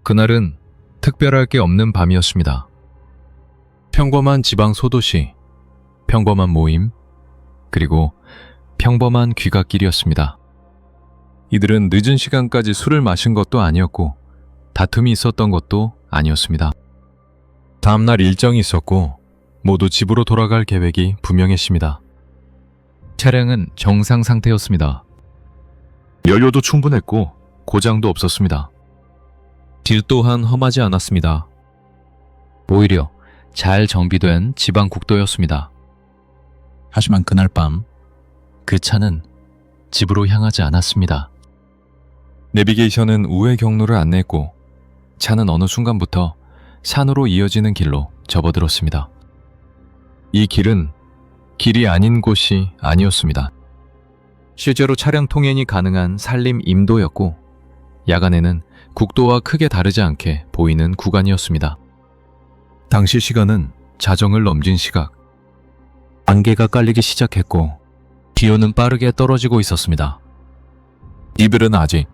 그날은 특별할 게 없는 밤이었습니다. 평범한 지방 소도시, 평범한 모임, 그리고 평범한 귀갓길이었습니다. 이들은 늦은 시간까지 술을 마신 것도 아니었고 다툼이 있었던 것도 아니었습니다. 다음날 일정이 있었고 모두 집으로 돌아갈 계획이 분명했습니다. 차량은 정상 상태였습니다. 연료도 충분했고 고장도 없었습니다. 길 또한 험하지 않았습니다. 오히려 잘 정비된 지방 국도였습니다. 하지만 그날 밤 그 차는 집으로 향하지 않았습니다. 내비게이션은 우회 경로를 안내했고 차는 어느 순간부터 산으로 이어지는 길로 접어들었습니다. 이 길은 길이 아닌 곳이 아니었습니다. 실제로 차량 통행이 가능한 산림 임도였고 야간에는 국도와 크게 다르지 않게 보이는 구간이었습니다. 당시 시간은 자정을 넘긴 시각. 안개가 깔리기 시작했고 기온은 빠르게 떨어지고 있었습니다. 이들은 아직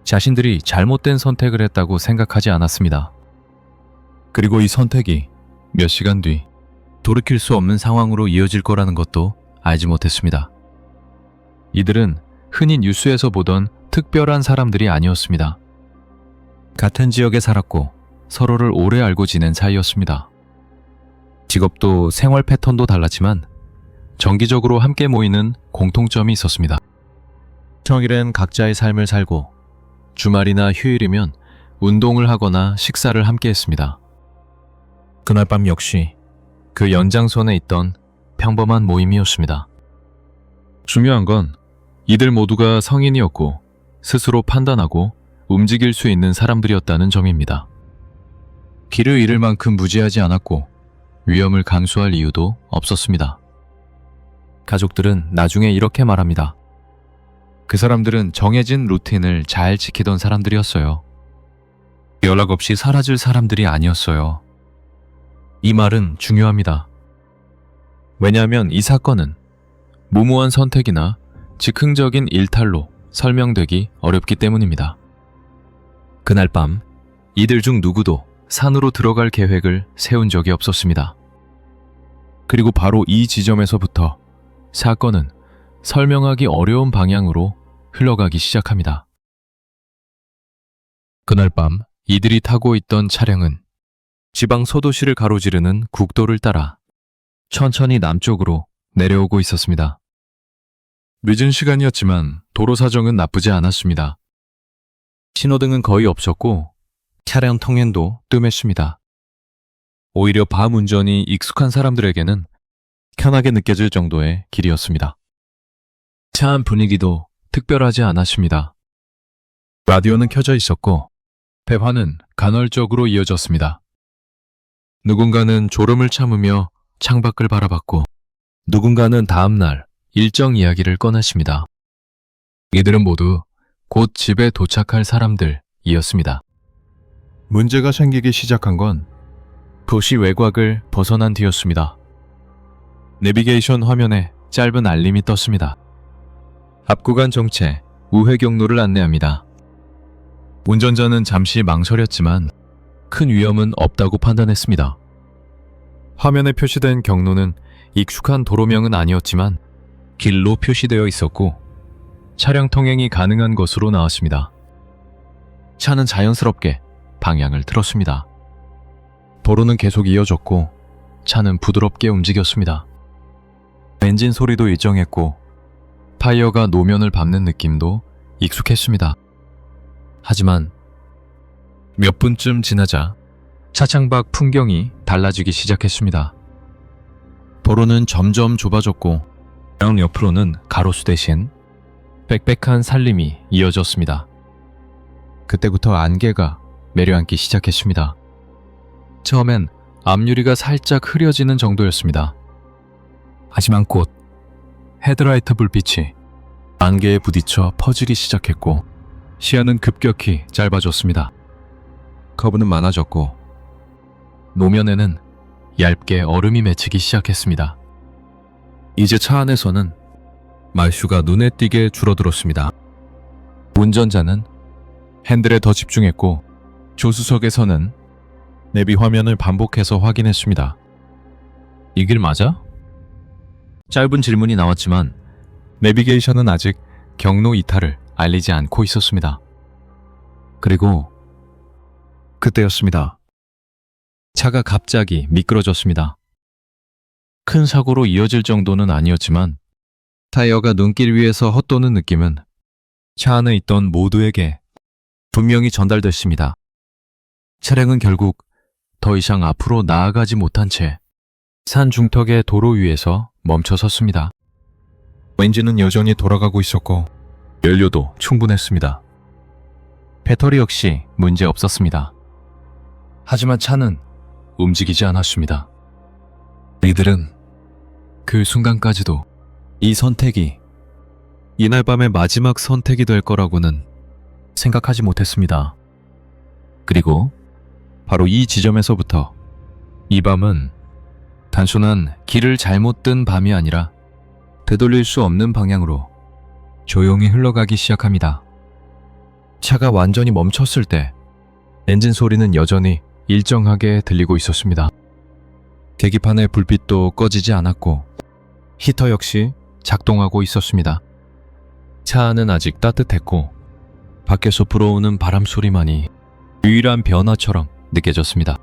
자신들이 잘못된 선택을 했다고 생각하지 않았습니다. 그리고 이 선택이 몇 시간 뒤 돌이킬 수 없는 상황으로 이어질 거라는 것도 알지 못했습니다. 이들은 흔히 뉴스에서 보던 특별한 사람들이 아니었습니다. 같은 지역에 살았고 서로를 오래 알고 지낸 사이였습니다. 직업도 생활 패턴도 달랐지만 정기적으로 함께 모이는 공통점이 있었습니다. 평일엔 각자의 삶을 살고 주말이나 휴일이면 운동을 하거나 식사를 함께 했습니다. 그날 밤 역시 그 연장선에 있던 평범한 모임이었습니다. 중요한 건 이들 모두가 성인이었고 스스로 판단하고 움직일 수 있는 사람들이었다는 점입니다. 길을 잃을 만큼 무지하지 않았고 위험을 감수할 이유도 없었습니다. 가족들은 나중에 이렇게 말합니다. 그 사람들은 정해진 루틴을 잘 지키던 사람들이었어요. 연락 없이 사라질 사람들이 아니었어요. 이 말은 중요합니다. 왜냐하면 이 사건은 무모한 선택이나 즉흥적인 일탈로 설명되기 어렵기 때문입니다. 그날 밤 이들 중 누구도 산으로 들어갈 계획을 세운 적이 없었습니다. 그리고 바로 이 지점에서부터 사건은 설명하기 어려운 방향으로 흘러가기 시작합니다. 그날 밤 이들이 타고 있던 차량은 지방 소도시를 가로지르는 국도를 따라 천천히 남쪽으로 내려오고 있었습니다. 늦은 시간이었지만 도로 사정은 나쁘지 않았습니다. 신호등은 거의 없었고 차량 통행도 뜸했습니다. 오히려 밤 운전이 익숙한 사람들에게는 편하게 느껴질 정도의 길이었습니다. 차 안 분위기도 특별하지 않았습니다. 라디오는 켜져 있었고 대화는 간헐적으로 이어졌습니다. 누군가는 졸음을 참으며 창밖을 바라봤고 누군가는 다음날 일정 이야기를 꺼냈습니다. 이들은 모두 곧 집에 도착할 사람들이었습니다. 문제가 생기기 시작한 건 도시 외곽을 벗어난 뒤였습니다. 내비게이션 화면에 짧은 알림이 떴습니다. 앞 구간 정체, 우회 경로를 안내합니다. 운전자는 잠시 망설였지만 큰 위험은 없다고 판단했습니다. 화면에 표시된 경로는 익숙한 도로명은 아니었지만 길로 표시되어 있었고 차량 통행이 가능한 것으로 나왔습니다. 차는 자연스럽게 방향을 틀었습니다. 도로는 계속 이어졌고 차는 부드럽게 움직였습니다. 엔진 소리도 일정했고 타이어가 노면을 밟는 느낌도 익숙했습니다. 하지만 몇 분쯤 지나자 차창 밖 풍경이 달라지기 시작했습니다. 도로는 점점 좁아졌고 양 옆으로는 가로수 대신 빽빽한 산림이 이어졌습니다. 그때부터 안개가 내려앉기 시작했습니다. 처음엔 앞유리가 살짝 흐려지는 정도였습니다. 하지만 곧 헤드라이트 불빛이 안개에 부딪혀 퍼지기 시작했고 시야는 급격히 짧아졌습니다. 커브는 많아졌고 노면에는 얇게 얼음이 맺히기 시작했습니다. 이제 차 안에서는 말수가 눈에 띄게 줄어들었습니다. 운전자는 핸들에 더 집중했고 조수석에서는 내비 화면을 반복해서 확인했습니다. 이 길 맞아? 짧은 질문이 나왔지만 내비게이션은 아직 경로 이탈을 알리지 않고 있었습니다. 그리고 그때였습니다. 차가 갑자기 미끄러졌습니다. 큰 사고로 이어질 정도는 아니었지만 타이어가 눈길 위에서 헛도는 느낌은 차 안에 있던 모두에게 분명히 전달됐습니다. 차량은 결국 더 이상 앞으로 나아가지 못한 채 산 중턱의 도로 위에서 멈춰 섰습니다. 엔진은 여전히 돌아가고 있었고 연료도 충분했습니다. 배터리 역시 문제 없었습니다. 하지만 차는 움직이지 않았습니다. 이들은 그 순간까지도 이 선택이 이날 밤의 마지막 선택이 될 거라고는 생각하지 못했습니다. 그리고 바로 이 지점에서부터 이 밤은 단순한 길을 잘못 든 밤이 아니라 되돌릴 수 없는 방향으로 조용히 흘러가기 시작합니다. 차가 완전히 멈췄을 때 엔진 소리는 여전히 일정하게 들리고 있었습니다. 계기판의 불빛도 꺼지지 않았고 히터 역시 작동하고 있었습니다. 차 안은 아직 따뜻했고 밖에서 불어오는 바람 소리만이 유일한 변화처럼 느껴졌습니다.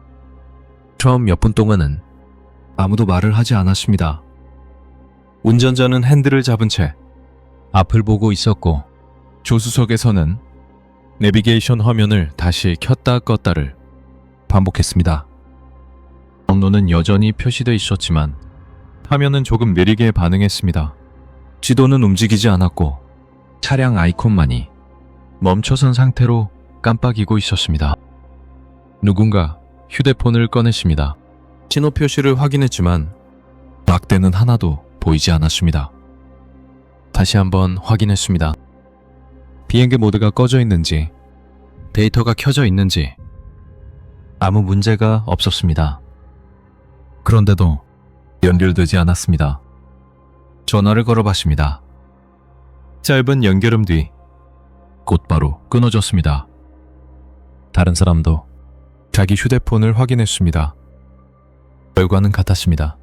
처음 몇 분 동안은 아무도 말을 하지 않았습니다. 운전자는 핸들을 잡은 채 앞을 보고 있었고 조수석에서는 내비게이션 화면을 다시 켰다 껐다를 반복했습니다. 경로는 여전히 표시되어 있었지만 화면은 조금 느리게 반응했습니다. 지도는 움직이지 않았고 차량 아이콘만이 멈춰선 상태로 깜빡이고 있었습니다. 누군가 휴대폰을 꺼냈습니다. 신호 표시를 확인했지만 막대는 하나도 보이지 않았습니다. 다시 한번 확인했습니다. 비행기 모드가 꺼져 있는지 데이터가 켜져 있는지 아무 문제가 없었습니다. 그런데도 연결되지 않았습니다. 전화를 걸어봤습니다. 짧은 연결음 뒤 곧바로 끊어졌습니다. 다른 사람도 자기 휴대폰을 확인했습니다. 결과는 같았습니다.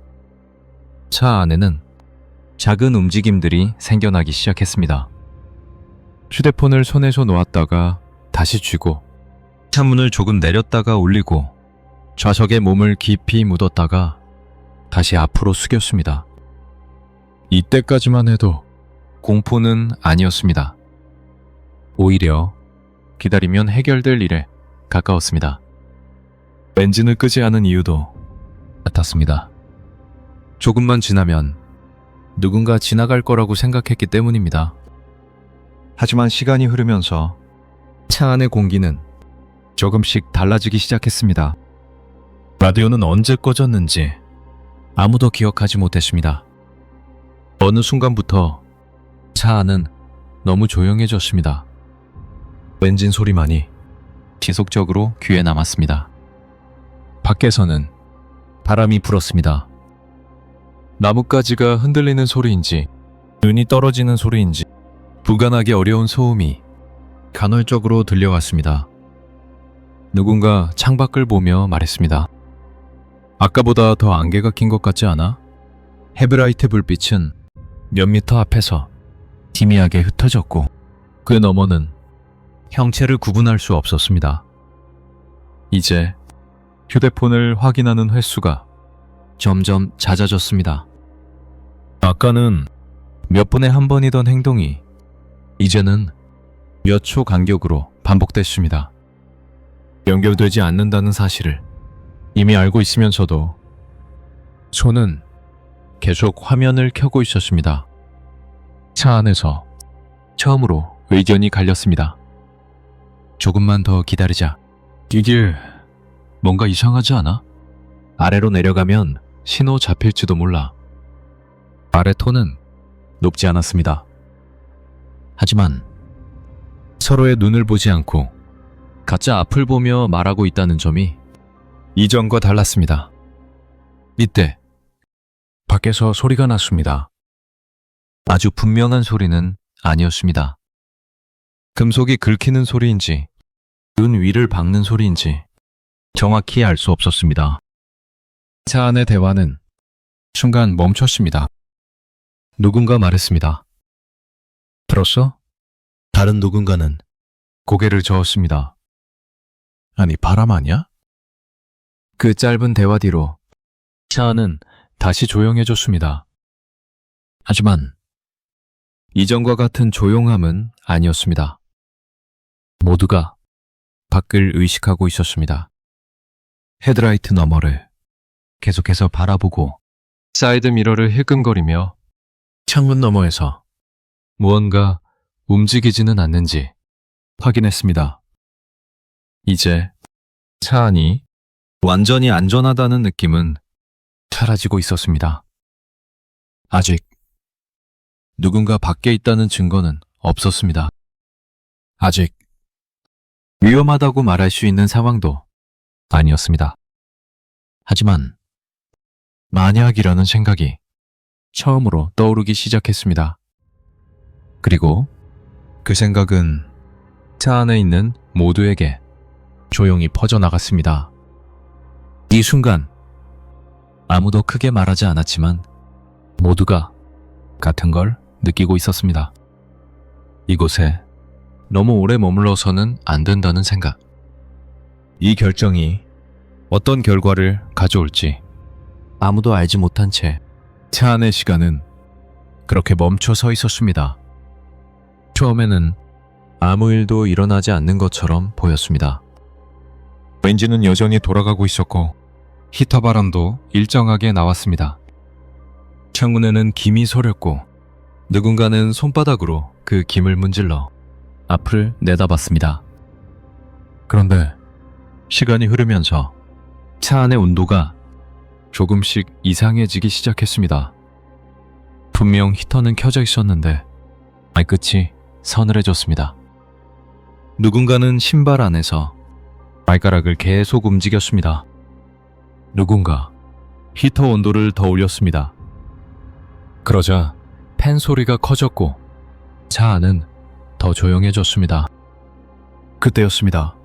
차 안에는 작은 움직임들이 생겨나기 시작했습니다. 휴대폰을 손에서 놓았다가 다시 쥐고 차문을 조금 내렸다가 올리고 좌석에 몸을 깊이 묻었다가 다시 앞으로 숙였습니다. 이때까지만 해도 공포는 아니었습니다. 오히려 기다리면 해결될 일에 가까웠습니다. 엔진을 끄지 않은 이유도 같았습니다. 조금만 지나면 누군가 지나갈 거라고 생각했기 때문입니다. 하지만 시간이 흐르면서 차 안의 공기는 조금씩 달라지기 시작했습니다. 라디오는 언제 꺼졌는지 아무도 기억하지 못했습니다. 어느 순간부터 차 안은 너무 조용해졌습니다. 엔진 소리만이 지속적으로 귀에 남았습니다. 밖에서는 바람이 불었습니다. 나뭇가지가 흔들리는 소리인지 눈이 떨어지는 소리인지 부관하기 어려운 소음이 간헐적으로 들려왔습니다. 누군가 창밖을 보며 말했습니다. 아까보다 더 안개가 낀 것 같지 않아? 헤드라이트 불빛은 몇 미터 앞에서 희미하게 흩어졌고 그 너머는 형체를 구분할 수 없었습니다. 이제 휴대폰을 확인하는 횟수가 점점 잦아졌습니다. 아까는 몇 분에 한 번이던 행동이 이제는 몇 초 간격으로 반복됐습니다. 연결되지 않는다는 사실을 이미 알고 있으면서도 손은 계속 화면을 켜고 있었습니다. 차 안에서 처음으로 의견이 갈렸습니다. 조금만 더 기다리자. 이 길 뭔가 이상하지 않아? 아래로 내려가면 신호 잡힐지도 몰라. 말의 톤은 높지 않았습니다. 하지만 서로의 눈을 보지 않고 각자 앞을 보며 말하고 있다는 점이 이전과 달랐습니다. 이때 밖에서 소리가 났습니다. 아주 분명한 소리는 아니었습니다. 금속이 긁히는 소리인지 눈 위를 박는 소리인지 정확히 알 수 없었습니다. 차 안의 대화는 순간 멈췄습니다. 누군가 말했습니다. 들었어? 다른 누군가는 고개를 저었습니다. 아니, 바람 아니야? 그 짧은 대화 뒤로 차 안은 다시 조용해졌습니다. 하지만 이전과 같은 조용함은 아니었습니다. 모두가 밖을 의식하고 있었습니다. 헤드라이트 너머를 계속해서 바라보고 사이드 미러를 힐끔거리며 창문 너머에서 무언가 움직이지는 않는지 확인했습니다. 이제 차 안이 완전히 안전하다는 느낌은 사라지고 있었습니다. 아직 누군가 밖에 있다는 증거는 없었습니다. 아직 위험하다고 말할 수 있는 상황도 아니었습니다. 하지만 만약이라는 생각이 처음으로 떠오르기 시작했습니다. 그리고 그 생각은 차 안에 있는 모두에게 조용히 퍼져나갔습니다. 이 순간 아무도 크게 말하지 않았지만 모두가 같은 걸 느끼고 있었습니다. 이곳에 너무 오래 머물러서는 안 된다는 생각. 이 결정이 어떤 결과를 가져올지 아무도 알지 못한 채 차 안의 시간은 그렇게 멈춰 서 있었습니다. 처음에는 아무 일도 일어나지 않는 것처럼 보였습니다. 엔진은 여전히 돌아가고 있었고 히터 바람도 일정하게 나왔습니다. 창문에는 김이 서렸고 누군가는 손바닥으로 그 김을 문질러 앞을 내다봤습니다. 그런데 시간이 흐르면서 차 안의 온도가 조금씩 이상해지기 시작했습니다. 분명 히터는 켜져 있었는데 말끝이 서늘해졌습니다. 누군가는 신발 안에서 발가락을 계속 움직였습니다. 누군가 히터 온도를 더 올렸습니다. 그러자 팬 소리가 커졌고 차 안은 더 조용해졌습니다. 그때였습니다.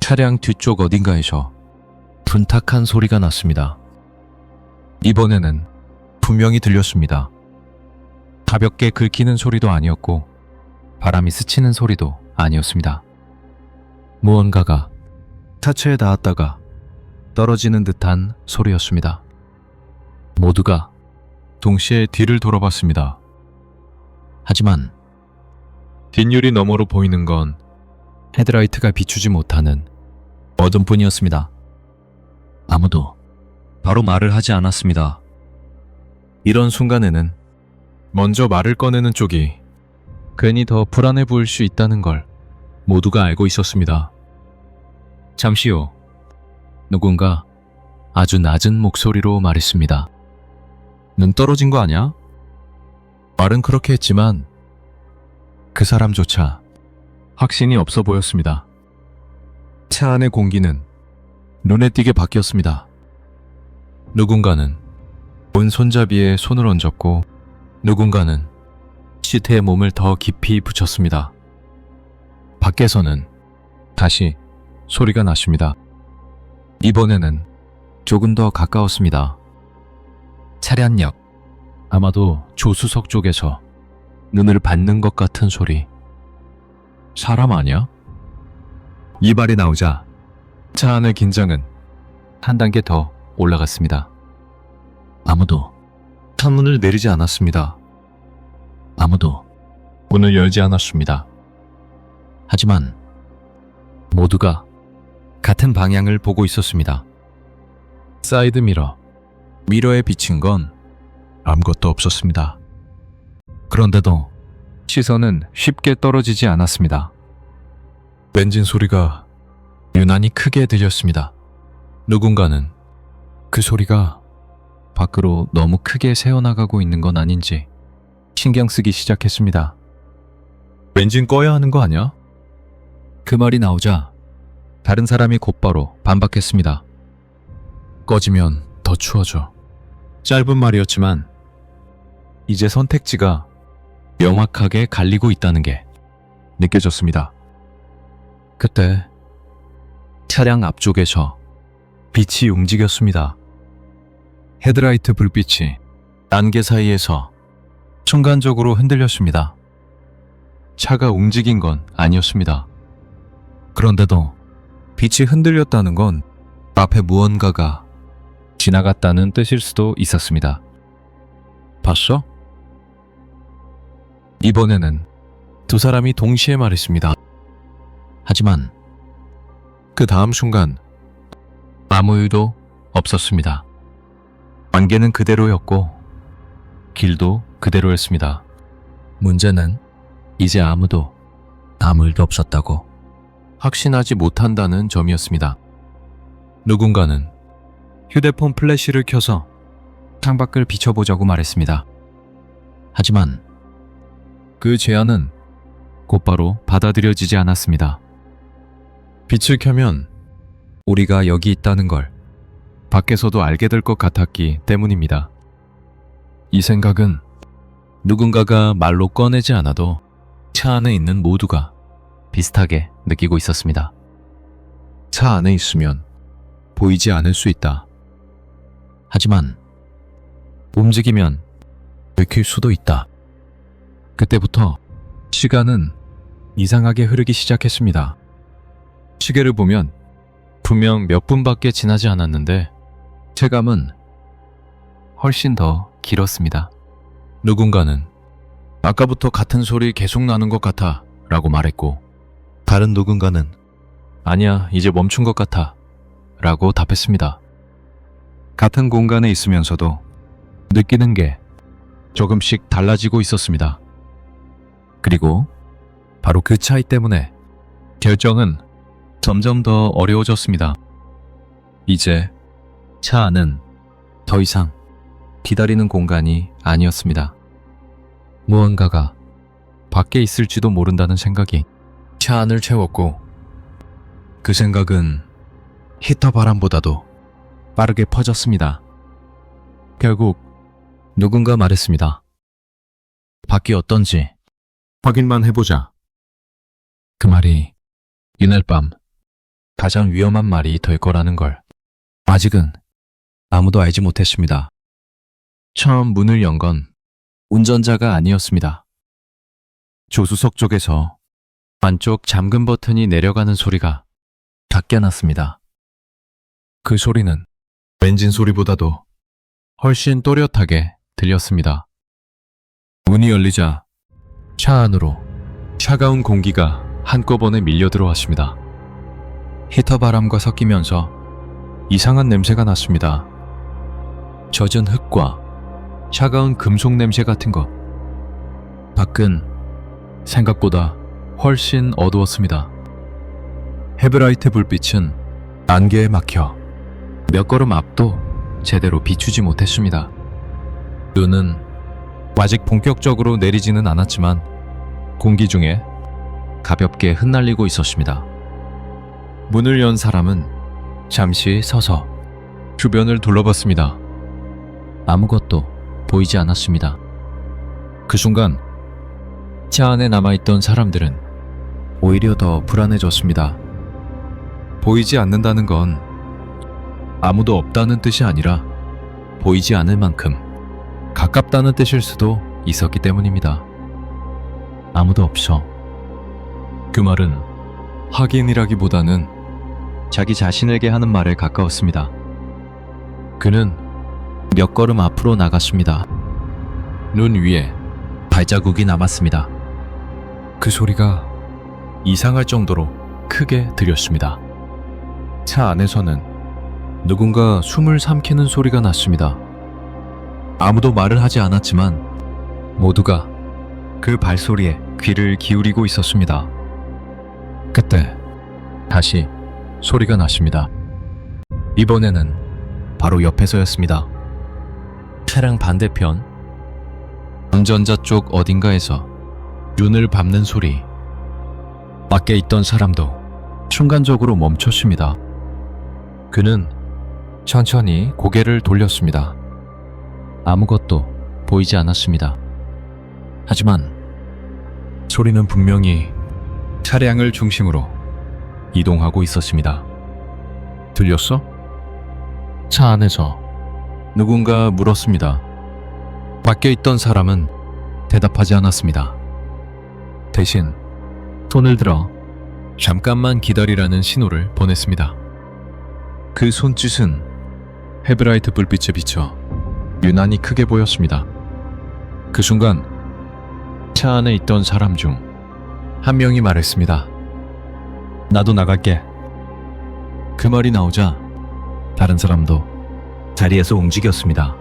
차량 뒤쪽 어딘가에서 둔탁한 소리가 났습니다. 이번에는 분명히 들렸습니다. 가볍게 긁히는 소리도 아니었고 바람이 스치는 소리도 아니었습니다. 무언가가 타체에 닿았다가 떨어지는 듯한 소리였습니다. 모두가 동시에 뒤를 돌아봤습니다. 하지만 뒷유리 너머로 보이는 건 헤드라이트가 비추지 못하는 어둠뿐이었습니다. 아무도 바로 말을 하지 않았습니다. 이런 순간에는 먼저 말을 꺼내는 쪽이 괜히 더 불안해 보일 수 있다는 걸 모두가 알고 있었습니다. 잠시 후 누군가 아주 낮은 목소리로 말했습니다. 눈 떨어진 거 아니야? 말은 그렇게 했지만 그 사람조차 확신이 없어 보였습니다. 차 안의 공기는 눈에 띄게 바뀌었습니다. 누군가는 손잡이에 손을 얹었고 누군가는 시트에 몸을 더 깊이 붙였습니다. 밖에서는 다시 소리가 났습니다. 이번에는 조금 더 가까웠습니다. 차량역, 아마도 조수석 쪽에서 눈을 받는 것 같은 소리. 사람 아니야? 이 말이 나오자 차 안의 긴장은 한 단계 더 올라갔습니다. 아무도 창문을 내리지 않았습니다. 아무도 문을 열지 않았습니다. 하지만 모두가 같은 방향을 보고 있었습니다. 사이드 미러에 비친 건 아무것도 없었습니다. 그런데도 시선은 쉽게 떨어지지 않았습니다. 엔진 소리가 유난히 크게 들렸습니다. 누군가는 그 소리가 밖으로 너무 크게 새어나가고 있는 건 아닌지 신경 쓰기 시작했습니다. 엔진 꺼야 하는 거 아니야? 그 말이 나오자 다른 사람이 곧바로 반박했습니다. 꺼지면 더 추워져. 짧은 말이었지만 이제 선택지가 명확하게 갈리고 있다는 게 느껴졌습니다. 그때 차량 앞쪽에서 빛이 움직였습니다. 헤드라이트 불빛이 안개 사이에서 순간적으로 흔들렸습니다. 차가 움직인 건 아니었습니다. 그런데도 빛이 흔들렸다는 건 앞에 무언가가 지나갔다는 뜻일 수도 있었습니다. 봤어? 이번에는 두 사람이 동시에 말했습니다. 하지만 그 다음 순간 아무 일도 없었습니다. 안개는 그대로였고 길도 그대로였습니다. 문제는 이제 아무 일도 없었다고 확신하지 못한다는 점이었습니다. 누군가는 휴대폰 플래시를 켜서 창밖을 비춰보자고 말했습니다. 하지만 그 제안은 곧바로 받아들여지지 않았습니다. 빛을 켜면 우리가 여기 있다는 걸 밖에서도 알게 될 것 같았기 때문입니다. 이 생각은 누군가가 말로 꺼내지 않아도 차 안에 있는 모두가 비슷하게 느끼고 있었습니다. 차 안에 있으면 보이지 않을 수 있다. 하지만 움직이면 들킬 수도 있다. 그때부터 시간은 이상하게 흐르기 시작했습니다. 시계를 보면 분명 몇 분밖에 지나지 않았는데 체감은 훨씬 더 길었습니다. 누군가는 아까부터 같은 소리 계속 나는 것 같아 라고 말했고 다른 누군가는 아니야 이제 멈춘 것 같아 라고 답했습니다. 같은 공간에 있으면서도 느끼는 게 조금씩 달라지고 있었습니다. 그리고 바로 그 차이 때문에 결정은 점점 더 어려워졌습니다. 이제 차 안은 더 이상 기다리는 공간이 아니었습니다. 무언가가 밖에 있을지도 모른다는 생각이 차 안을 채웠고 그 생각은 히터 바람보다도 빠르게 퍼졌습니다. 결국 누군가 말했습니다. 밖이 어떤지 확인만 해보자. 그 말이 이날 밤 가장 위험한 말이 될 거라는 걸 아직은 아무도 알지 못했습니다. 처음 문을 연 건 운전자가 아니었습니다. 조수석 쪽에서 안쪽 잠금 버튼이 내려가는 소리가 작게 났습니다. 그 소리는 엔진 소리보다도 훨씬 또렷하게 들렸습니다. 문이 열리자 차 안으로 차가운 공기가 한꺼번에 밀려 들어왔습니다. 히터 바람과 섞이면서 이상한 냄새가 났습니다. 젖은 흙과 차가운 금속 냄새 같은 것. 밖은 생각보다 훨씬 어두웠습니다. 헤드라이트 불빛은 안개에 막혀 몇 걸음 앞도 제대로 비추지 못했습니다. 눈은 아직 본격적으로 내리지는 않았지만 공기 중에 가볍게 흩날리고 있었습니다. 문을 연 사람은 잠시 서서 주변을 둘러봤습니다. 아무것도 보이지 않았습니다. 그 순간 차 안에 남아있던 사람들은 오히려 더 불안해졌습니다. 보이지 않는다는 건 아무도 없다는 뜻이 아니라 보이지 않을 만큼 가깝다는 뜻일 수도 있었기 때문입니다. 아무도 없어. 그 말은 확인이라기보다는 자기 자신에게 하는 말에 가까웠습니다. 그는 몇 걸음 앞으로 나갔습니다. 눈 위에 발자국이 남았습니다. 그 소리가 이상할 정도로 크게 들렸습니다. 차 안에서는 누군가 숨을 삼키는 소리가 났습니다. 아무도 말을 하지 않았지만 모두가 그 발소리에 귀를 기울이고 있었습니다. 그때 다시 소리가 났습니다. 이번에는 바로 옆에서였습니다. 차량 반대편 운전자 쪽 어딘가에서 눈을 밟는 소리. 밖에 있던 사람도 순간적으로 멈췄습니다. 그는 천천히 고개를 돌렸습니다. 아무것도 보이지 않았습니다. 하지만 소리는 분명히 차량을 중심으로 이동하고 있었습니다. 들렸어? 차 안에서 누군가 물었습니다. 밖에 있던 사람은 대답하지 않았습니다. 대신 손을 들어 잠깐만 기다리라는 신호를 보냈습니다. 그 손짓은 헤드라이트 불빛에 비쳐 유난히 크게 보였습니다. 그 순간 차 안에 있던 사람 중 한 명이 말했습니다. 나도 나갈게. 그 말이 나오자 다른 사람도 자리에서 움직였습니다.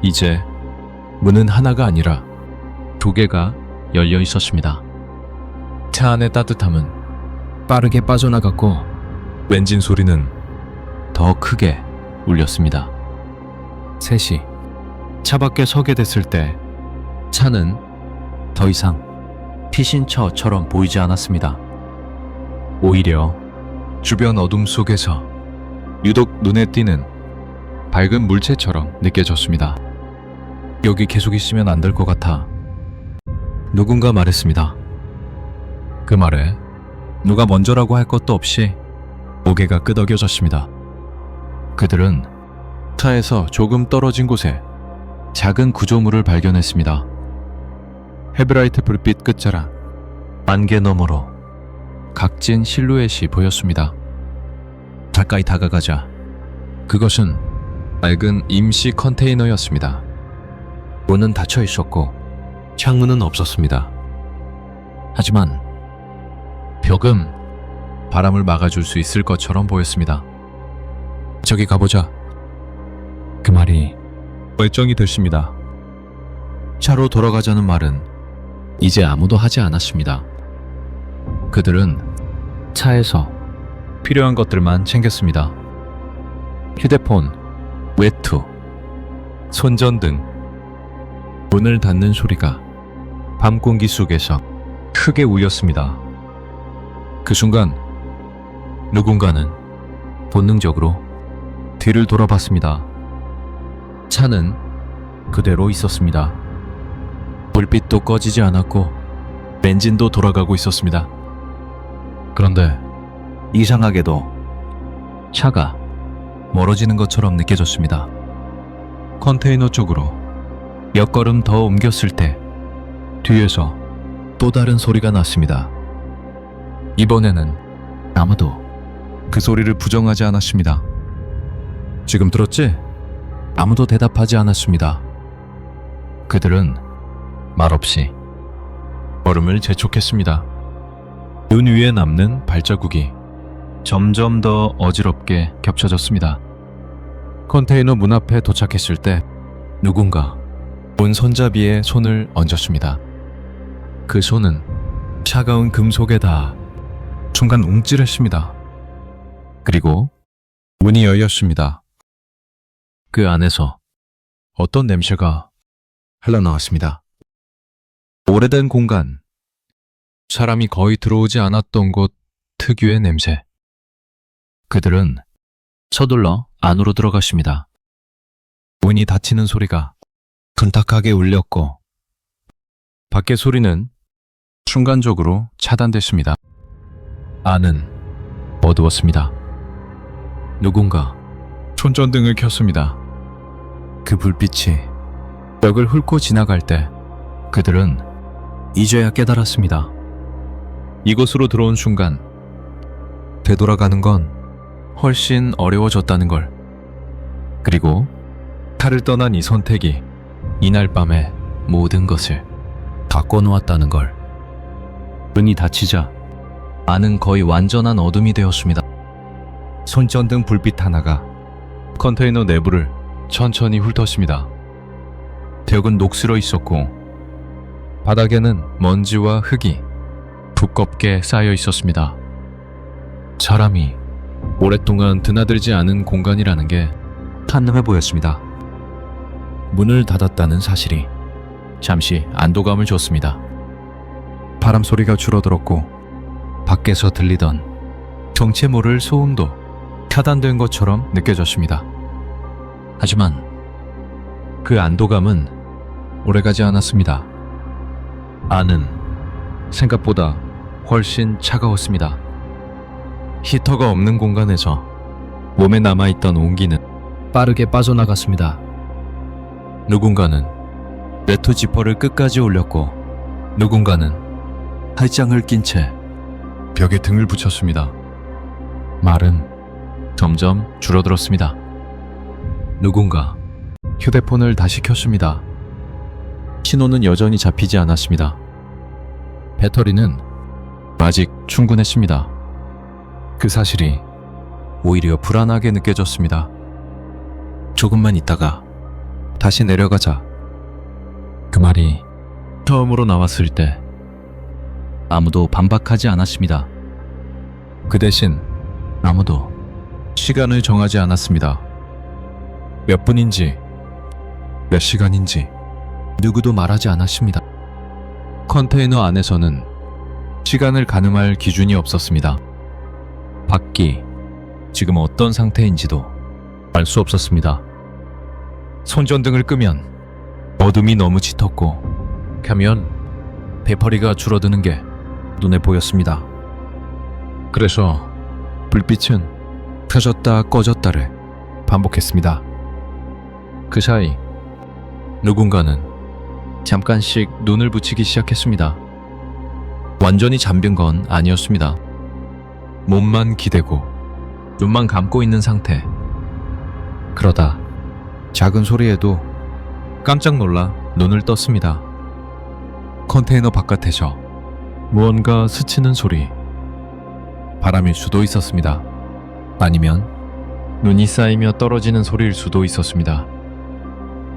이제 문은 하나가 아니라 두 개가 열려 있었습니다. 차 안의 따뜻함은 빠르게 빠져나갔고 엔진 소리는 더 크게 울렸습니다. 셋이 차 밖에 서게 됐을 때 차는 더 이상 피신처처럼 보이지 않았습니다. 오히려 주변 어둠 속에서 유독 눈에 띄는 밝은 물체처럼 느껴졌습니다. 여기 계속 있으면 안 될 것 같아. 누군가 말했습니다. 그 말에 누가 먼저라고 할 것도 없이 고개가 끄덕여졌습니다. 그들은 차에서 조금 떨어진 곳에 작은 구조물을 발견했습니다. 헤드라이트 불빛 끝자락 안개 너머로 각진 실루엣이 보였습니다. 가까이 다가가자 그것은 낡은 임시 컨테이너였습니다. 문은 닫혀 있었고 창문은 없었습니다. 하지만 벽은 바람을 막아줄 수 있을 것처럼 보였습니다. 저기 가보자. 그 말이 결정이 됐습니다. 차로 돌아가자는 말은 이제 아무도 하지 않았습니다. 그들은 차에서 필요한 것들만 챙겼습니다. 휴대폰, 외투, 손전등. 문을 닫는 소리가 밤 공기 속에서 크게 울렸습니다. 그 순간 누군가는 본능적으로 뒤를 돌아봤습니다. 차는 그대로 있었습니다. 불빛도 꺼지지 않았고 엔진도 돌아가고 있었습니다. 그런데 이상하게도 차가 멀어지는 것처럼 느껴졌습니다. 컨테이너 쪽으로 몇 걸음 더 옮겼을 때 뒤에서 또 다른 소리가 났습니다. 이번에는 아무도 그 소리를 부정하지 않았습니다. 지금 들었지? 아무도 대답하지 않았습니다. 그들은 말없이 걸음을 재촉했습니다. 눈 위에 남는 발자국이 점점 더 어지럽게 겹쳐졌습니다. 컨테이너 문 앞에 도착했을 때 누군가 문 손잡이에 손을 얹었습니다. 그 손은 차가운 금속에다 순간 움찔했습니다. 그리고 문이 열렸습니다. 그 안에서 어떤 냄새가 흘러나왔습니다. 오래된 공간, 사람이 거의 들어오지 않았던 곳 특유의 냄새. 그들은 서둘러 안으로 들어갔습니다. 문이 닫히는 소리가 둔탁하게 울렸고 밖의 소리는 순간적으로 차단됐습니다. 안은 어두웠습니다. 누군가 손전등을 켰습니다. 그 불빛이 벽을 훑고 지나갈 때 그들은 이제야 깨달았습니다. 이곳으로 들어온 순간 되돌아가는 건 훨씬 어려워졌다는 걸. 그리고 차를 떠난 이 선택이 이날 밤의 모든 것을 바꿔놓았다는 걸. 문이 닫히자 안은 거의 완전한 어둠이 되었습니다. 손전등 불빛 하나가 컨테이너 내부를 천천히 훑었습니다. 벽은 녹슬어 있었고 바닥에는 먼지와 흙이 두껍게 쌓여 있었습니다. 사람이 오랫동안 드나들지 않은 공간이라는 게 한눈에 보였습니다. 문을 닫았다는 사실이 잠시 안도감을 줬습니다. 바람 소리가 줄어들었고 밖에서 들리던 정체 모를 소음도 차단된 것처럼 느껴졌습니다. 하지만 그 안도감은 오래가지 않았습니다. 안은 생각보다 훨씬 차가웠습니다. 히터가 없는 공간에서 몸에 남아있던 온기는 빠르게 빠져나갔습니다. 누군가는 네트 지퍼를 끝까지 올렸고 누군가는 팔짱을 낀 채 벽에 등을 붙였습니다. 말은 점점 줄어들었습니다. 누군가 휴대폰을 다시 켰습니다. 신호는 여전히 잡히지 않았습니다. 배터리는 아직 충분했습니다. 그 사실이 오히려 불안하게 느껴졌습니다. 조금만 있다가 다시 내려가자. 그 말이 처음으로 나왔을 때 아무도 반박하지 않았습니다. 그 대신 아무도 시간을 정하지 않았습니다. 몇 분인지 몇 시간인지 누구도 말하지 않았습니다. 컨테이너 안에서는 시간을 가늠할 기준이 없었습니다. 밖이 지금 어떤 상태인지도 알 수 없었습니다. 손전등을 끄면 어둠이 너무 짙었고 켜면 배터리가 줄어드는 게 눈에 보였습니다. 그래서 불빛은 켜졌다 꺼졌다를 반복했습니다. 그 사이 누군가는 잠깐씩 눈을 붙이기 시작했습니다. 완전히 잠든 건 아니었습니다. 몸만 기대고 눈만 감고 있는 상태. 그러다 작은 소리에도 깜짝 놀라 눈을 떴습니다. 컨테이너 바깥에서 무언가 스치는 소리. 바람일 수도 있었습니다. 아니면 눈이 쌓이며 떨어지는 소리일 수도 있었습니다.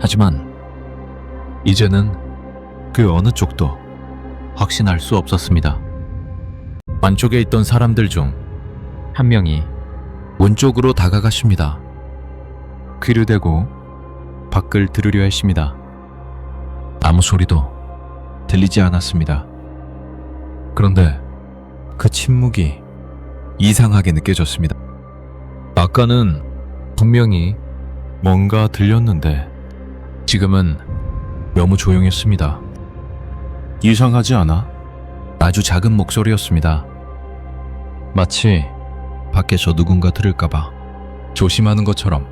하지만 이제는 그 어느 쪽도 확신할 수 없었습니다. 안쪽에 있던 사람들 중 한 명이 문 쪽으로 다가가십니다. 귀를 대고 밖을 들으려 했습니다. 아무 소리도 들리지 않았습니다. 그런데 그 침묵이 이상하게 느껴졌습니다. 아까는 분명히 뭔가 들렸는데 지금은 너무 조용했습니다. 이상하지 않아? 아주 작은 목소리였습니다. 마치 밖에서 누군가 들을까봐 조심하는 것처럼.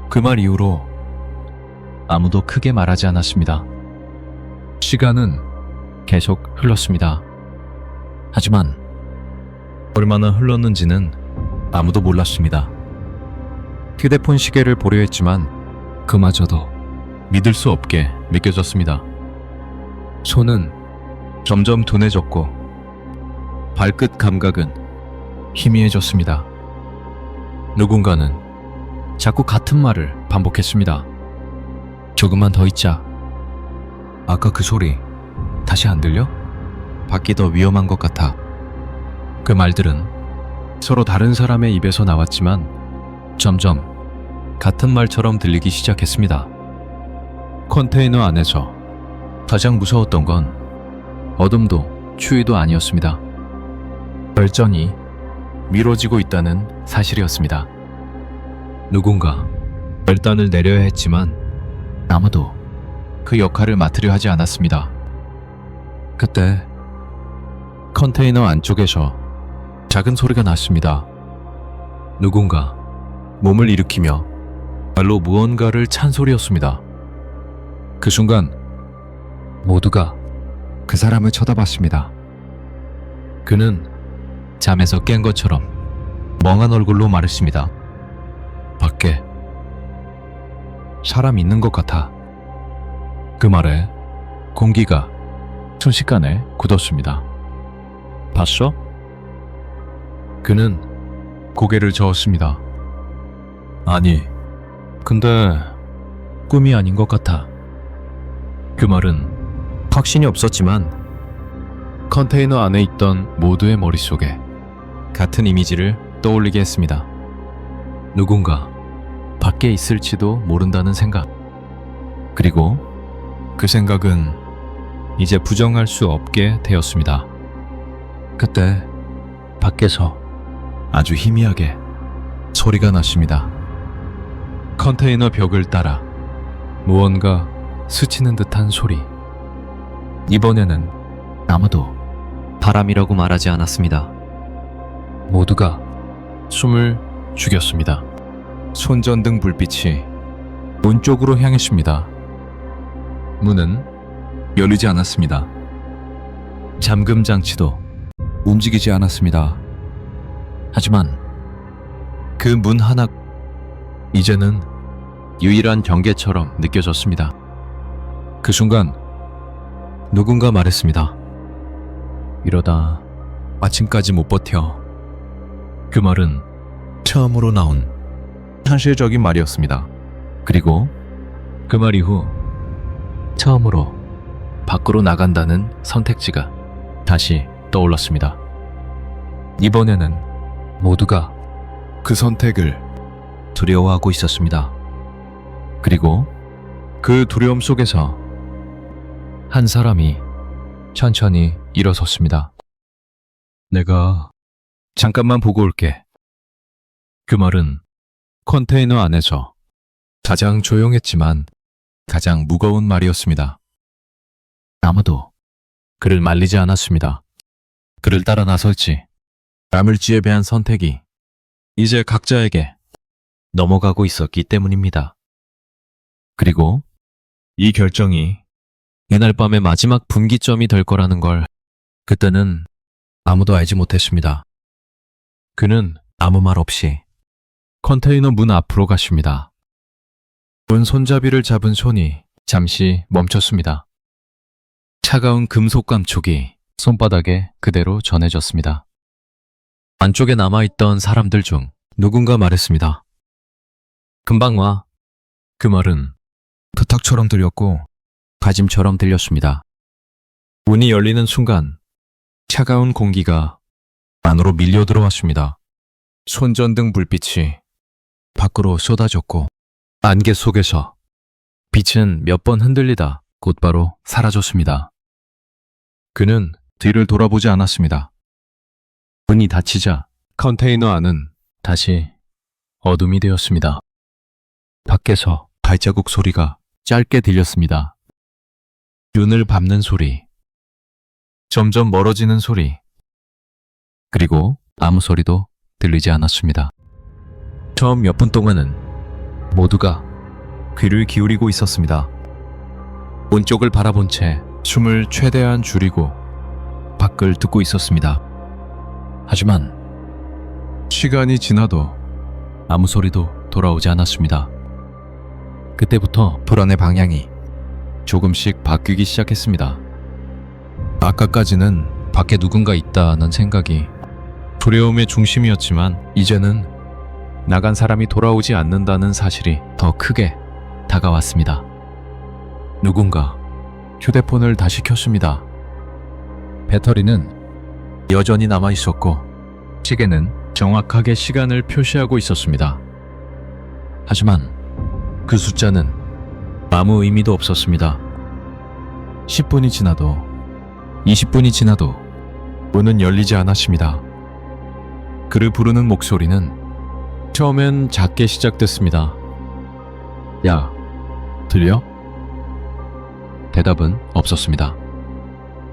그 말 이후로 아무도 크게 말하지 않았습니다. 시간은 계속 흘렀습니다. 하지만 얼마나 흘렀는지는 아무도 몰랐습니다. 휴대폰 시계를 보려 했지만 그마저도 믿을 수 없게 느껴졌습니다. 손은 점점 둔해졌고 발끝 감각은 희미해졌습니다. 누군가는 자꾸 같은 말을 반복했습니다. 조금만 더 있자. 아까 그 소리 다시 안 들려? 밖이 더 위험한 것 같아. 그 말들은 서로 다른 사람의 입에서 나왔지만 점점 같은 말처럼 들리기 시작했습니다. 컨테이너 안에서 가장 무서웠던 건 어둠도 추위도 아니었습니다. 열전이 미뤄지고 있다는 사실이었습니다. 누군가 결단을 내려야 했지만 아무도 그 역할을 맡으려 하지 않았습니다. 그때 컨테이너 안쪽에서 작은 소리가 났습니다. 누군가 몸을 일으키며 발로 무언가를 찬 소리였습니다. 그 순간 모두가 그 사람을 쳐다봤습니다. 그는 잠에서 깬 것처럼 멍한 얼굴로 말했습니다. 밖에 사람 있는 것 같아. 그 말에 공기가 순식간에 굳었습니다. 봤어? 그는 고개를 저었습니다. 아니, 근데 꿈이 아닌 것 같아. 그 말은 확신이 없었지만 컨테이너 안에 있던 모두의 머릿속에 같은 이미지를 떠올리게 했습니다. 누군가 밖에 있을지도 모른다는 생각. 그리고 그 생각은 이제 부정할 수 없게 되었습니다. 그때 밖에서 아주 희미하게 소리가 났습니다. 컨테이너 벽을 따라 무언가 스치는 듯한 소리. 이번에는 아무도 바람이라고 말하지 않았습니다. 모두가 숨을 죽였습니다. 손전등 불빛이 문 쪽으로 향했습니다. 문은 열리지 않았습니다. 잠금 장치도 움직이지 않았습니다. 하지만 그 문 하나 이제는 유일한 경계처럼 느껴졌습니다. 그 순간 누군가 말했습니다. 이러다 아침까지 못 버텨. 그 말은 처음으로 나온 현실적인 말이었습니다. 그리고 그 말 이후 처음으로 밖으로 나간다는 선택지가 다시 떠올랐습니다. 이번에는 모두가 그 선택을 두려워하고 있었습니다. 그리고 그 두려움 속에서 한 사람이 천천히 일어섰습니다. 내가 잠깐만 보고 올게. 그 말은 컨테이너 안에서 가장 조용했지만 가장 무거운 말이었습니다. 아무도 그를 말리지 않았습니다. 그를 따라 나설지 남을지에 대한 선택이 이제 각자에게 넘어가고 있었기 때문입니다. 그리고 이 결정이 이날 밤의 마지막 분기점이 될 거라는 걸 그때는 아무도 알지 못했습니다. 그는 아무 말 없이 컨테이너 문 앞으로 갔습니다. 문 손잡이를 잡은 손이 잠시 멈췄습니다. 차가운 금속 감촉이 손바닥에 그대로 전해졌습니다. 안쪽에 남아있던 사람들 중 누군가 말했습니다. 금방 와. 그 말은 부탁처럼 들렸고 가짐처럼 들렸습니다. 문이 열리는 순간 차가운 공기가 안으로 밀려 들어왔습니다. 손전등 불빛이 밖으로 쏟아졌고 안개 속에서 빛은 몇 번 흔들리다 곧바로 사라졌습니다. 그는 뒤를 돌아보지 않았습니다. 문이 닫히자 컨테이너 안은 다시 어둠이 되었습니다. 밖에서 발자국 소리가 짧게 들렸습니다. 눈을 밟는 소리, 점점 멀어지는 소리, 그리고 아무 소리도 들리지 않았습니다. 처음 몇 분 동안은 모두가 귀를 기울이고 있었습니다. 문 쪽을 바라본 채 숨을 최대한 줄이고 밖을 듣고 있었습니다. 하지만 시간이 지나도 아무 소리도 돌아오지 않았습니다. 그때부터 불안의 방향이 조금씩 바뀌기 시작했습니다. 아까까지는 밖에 누군가 있다는 생각이 두려움의 중심이었지만 이제는 나간 사람이 돌아오지 않는다는 사실이 더 크게 다가왔습니다. 누군가 휴대폰을 다시 켰습니다. 배터리는 여전히 남아 있었고 시계는 정확하게 시간을 표시하고 있었습니다. 하지만 그 숫자는 아무 의미도 없었습니다. 10분이 지나도 20분이 지나도 문은 열리지 않았습니다. 그를 부르는 목소리는 처음엔 작게 시작됐습니다. 야, 들려? 대답은 없었습니다.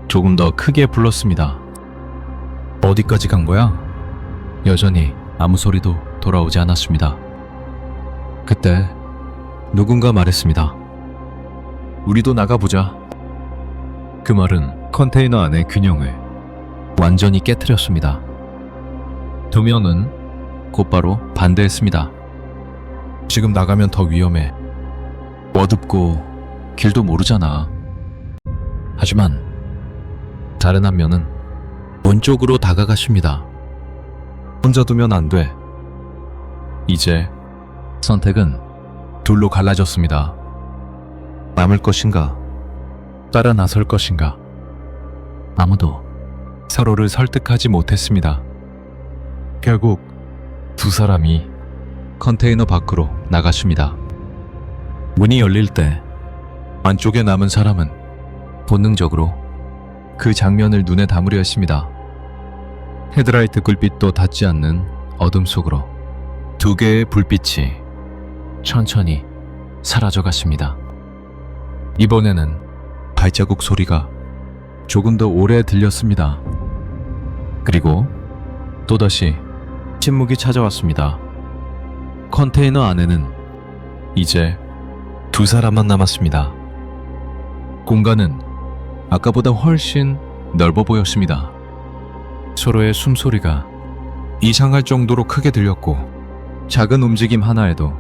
조금 더 크게 불렀습니다. 어디까지 간 거야? 여전히 아무 소리도 돌아오지 않았습니다. 그때 누군가 말했습니다. 우리도 나가보자. 그 말은 컨테이너 안의 균형을 완전히 깨트렸습니다. 두 명은 곧바로 반대했습니다. 지금 나가면 더 위험해. 어둡고 길도 모르잖아. 하지만 다른 한 명은 문 쪽으로 다가가십니다. 혼자 두면 안 돼. 이제 선택은 둘로 갈라졌습니다. 남을 것인가, 따라 나설 것인가. 아무도 서로를 설득하지 못했습니다. 결국 두 사람이 컨테이너 밖으로 나갔습니다. 문이 열릴 때 안쪽에 남은 사람은 본능적으로 그 장면을 눈에 담으려 했습니다. 헤드라이트 불빛도 닿지 않는 어둠 속으로 두 개의 불빛이 천천히 사라져갔습니다. 이번에는 발자국 소리가 조금 더 오래 들렸습니다. 그리고 또다시 침묵이 찾아왔습니다. 컨테이너 안에는 이제 두 사람만 남았습니다. 공간은 아까보다 훨씬 넓어 보였습니다. 서로의 숨소리가 이상할 정도로 크게 들렸고 작은 움직임 하나에도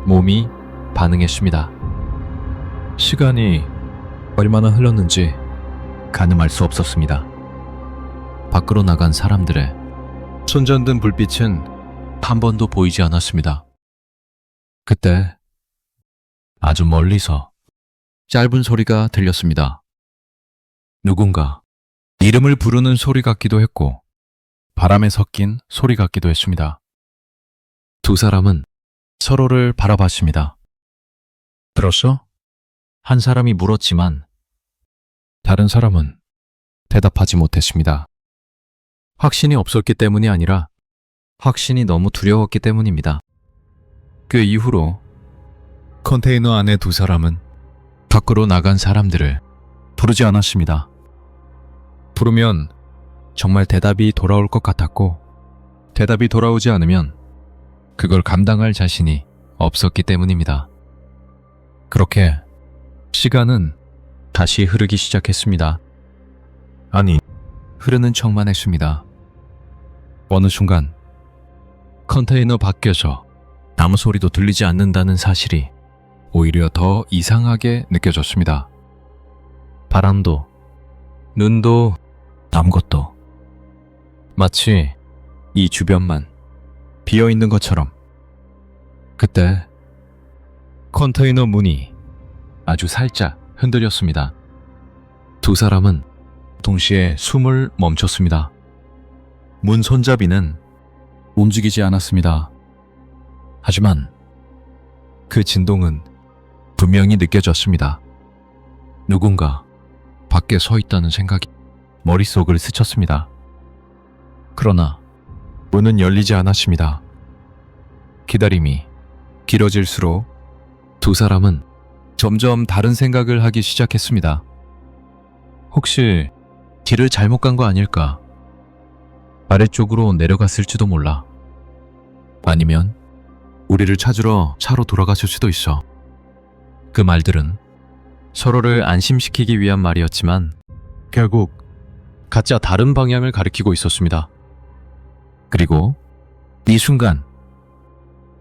몸이 반응했습니다. 시간이 얼마나 흘렀는지 가늠할 수 없었습니다. 밖으로 나간 사람들의 손전등 불빛은 한 번도 보이지 않았습니다. 그때 아주 멀리서 짧은 소리가 들렸습니다. 누군가 이름을 부르는 소리 같기도 했고 바람에 섞인 소리 같기도 했습니다. 두 사람은 서로를 바라봤습니다. 들었어? 한 사람이 물었지만 다른 사람은 대답하지 못했습니다. 확신이 없었기 때문이 아니라 확신이 너무 두려웠기 때문입니다. 그 이후로 컨테이너 안에 두 사람은 밖으로 나간 사람들을 부르지 않았습니다. 부르면 정말 대답이 돌아올 것 같았고 대답이 돌아오지 않으면 그걸 감당할 자신이 없었기 때문입니다. 그렇게 시간은 다시 흐르기 시작했습니다. 아니, 흐르는 척만 했습니다. 어느 순간 컨테이너 밖에서 아무 소리도 들리지 않는다는 사실이 오히려 더 이상하게 느껴졌습니다. 바람도, 눈도, 아무것도. 마치 이 주변만 비어있는 것처럼. 그때 컨테이너 문이 아주 살짝 흔들렸습니다. 두 사람은 동시에 숨을 멈췄습니다. 문 손잡이는 움직이지 않았습니다. 하지만 그 진동은 분명히 느껴졌습니다. 누군가 밖에 서 있다는 생각이 머릿속을 스쳤습니다. 그러나 문은 열리지 않았습니다. 기다림이 길어질수록 두 사람은 점점 다른 생각을 하기 시작했습니다. 혹시 길을 잘못 간 거 아닐까? 아래쪽으로 내려갔을지도 몰라. 아니면 우리를 찾으러 차로 돌아갔을 수도 있어. 그 말들은 서로를 안심시키기 위한 말이었지만 결국 각자 다른 방향을 가리키고 있었습니다. 그리고 이 순간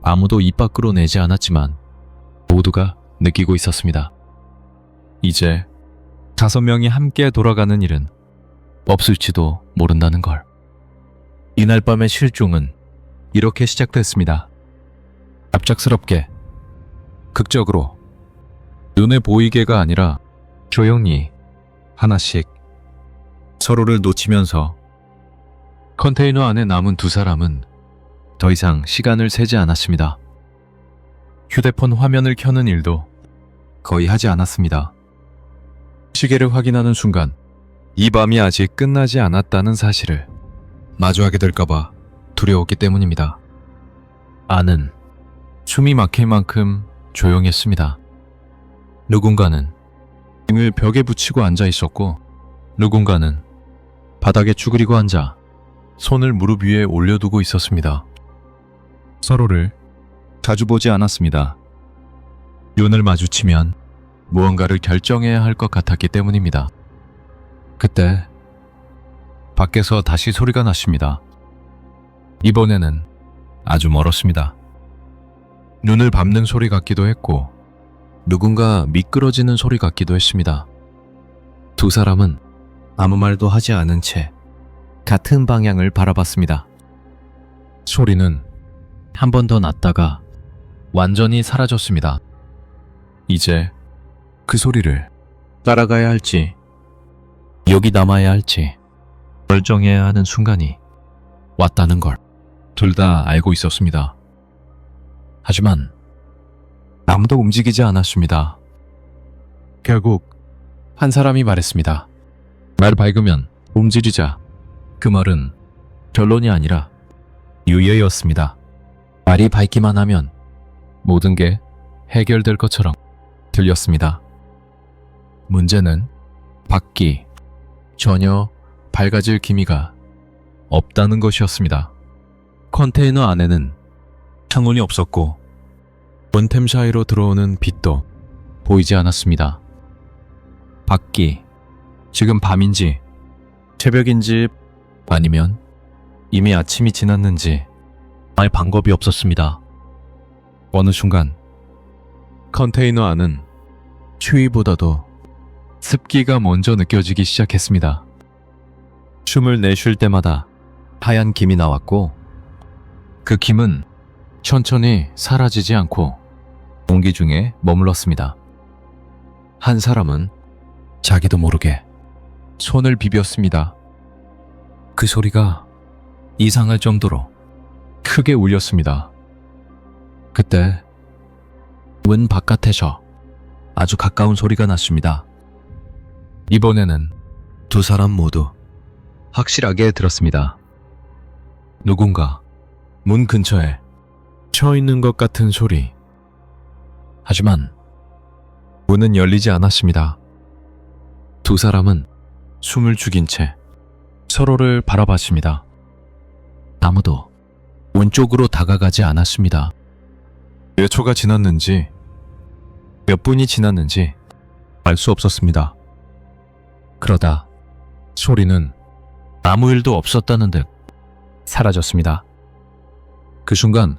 아무도 입 밖으로 내지 않았지만 모두가 느끼고 있었습니다. 이제 5명이 함께 돌아가는 일은 없을지도 모른다는 걸. 이날 밤의 실종은 이렇게 시작됐습니다. 갑작스럽게, 극적으로, 눈에 보이게가 아니라 조용히 하나씩 서로를 놓치면서 컨테이너 안에 남은 두 사람은 더 이상 시간을 세지 않았습니다. 휴대폰 화면을 켜는 일도 거의 하지 않았습니다. 시계를 확인하는 순간 이 밤이 아직 끝나지 않았다는 사실을 마주하게 될까봐 두려웠기 때문입니다. 안은 숨이 막힐 만큼 조용했습니다. 누군가는 등을 벽에 붙이고 앉아 있었고 누군가는 바닥에 쭈그리고 앉아 손을 무릎 위에 올려두고 있었습니다. 서로를 자주 보지 않았습니다. 눈을 마주치면 무언가를 결정해야 할 것 같았기 때문입니다. 그때 밖에서 다시 소리가 났습니다. 이번에는 아주 멀었습니다. 눈을 밟는 소리 같기도 했고 누군가 미끄러지는 소리 같기도 했습니다. 두 사람은 아무 말도 하지 않은 채 같은 방향을 바라봤습니다. 소리는 한 번 더 났다가 완전히 사라졌습니다. 이제 그 소리를 따라가야 할지 여기 남아야 할지 결정해야 하는 순간이 왔다는 걸 둘 다 알고 있었습니다. 하지만 아무도 움직이지 않았습니다. 결국 한 사람이 말했습니다. 말 밝으면 움직이자. 그 말은 결론이 아니라 유예였습니다. 말이 밝기만 하면 모든 게 해결될 것처럼 들렸습니다. 문제는 밖이 전혀 밝아질 기미가 없다는 것이었습니다. 컨테이너 안에는 창문이 없었고 원템 사이로 들어오는 빛도 보이지 않았습니다. 밖이 지금 밤인지 새벽인지 아니면 이미 아침이 지났는지 알 방법이 없었습니다. 어느 순간 컨테이너 안은 추위보다도 습기가 먼저 느껴지기 시작했습니다. 숨을 내쉴 때마다 하얀 김이 나왔고 그 김은 천천히 사라지지 않고 공기 중에 머물렀습니다. 한 사람은 자기도 모르게 손을 비볐습니다. 그 소리가 이상할 정도로 크게 울렸습니다. 그때 문 바깥에서 아주 가까운 소리가 났습니다. 이번에는 두 사람 모두 확실하게 들었습니다. 누군가 문 근처에 서 있는 것 같은 소리. 하지만 문은 열리지 않았습니다. 두 사람은 숨을 죽인 채 서로를 바라봤습니다. 아무도 문 쪽으로 다가가지 않았습니다. 몇 초가 지났는지 몇 분이 지났는지 알 수 없었습니다. 그러다 소리는 아무 일도 없었다는 듯 사라졌습니다. 그 순간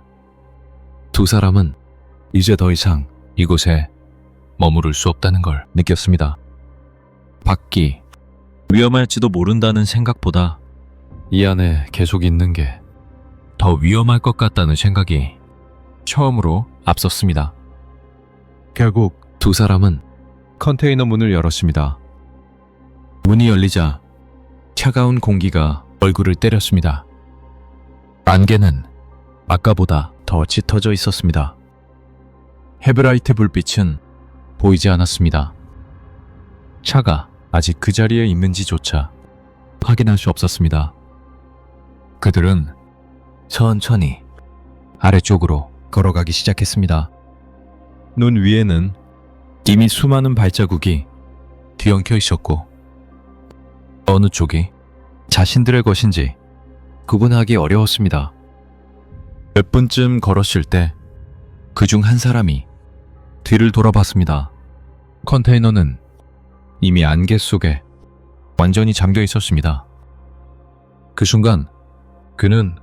두 사람은 이제 더 이상 이곳에 머무를 수 없다는 걸 느꼈습니다. 밖이 위험할지도 모른다는 생각보다 이 안에 계속 있는 게 더 위험할 것 같다는 생각이 처음으로 앞섰습니다. 결국 두 사람은 컨테이너 문을 열었습니다. 문이 열리자 차가운 공기가 얼굴을 때렸습니다. 안개는 아까보다 더 짙어져 있었습니다. 헤드라이트 불빛은 보이지 않았습니다. 차가 아직 그 자리에 있는지조차 확인할 수 없었습니다. 그들은 천천히 아래쪽으로 걸어가기 시작했습니다. 눈 위에는 이미 수많은 발자국이 뒤엉켜 있었고 어느 쪽이 자신들의 것인지 구분하기 어려웠습니다. 몇 분쯤 걸었을 때 그중 한 사람이 뒤를 돌아봤습니다. 컨테이너는 이미 안개 속에 완전히 잠겨 있었습니다. 그 순간 그는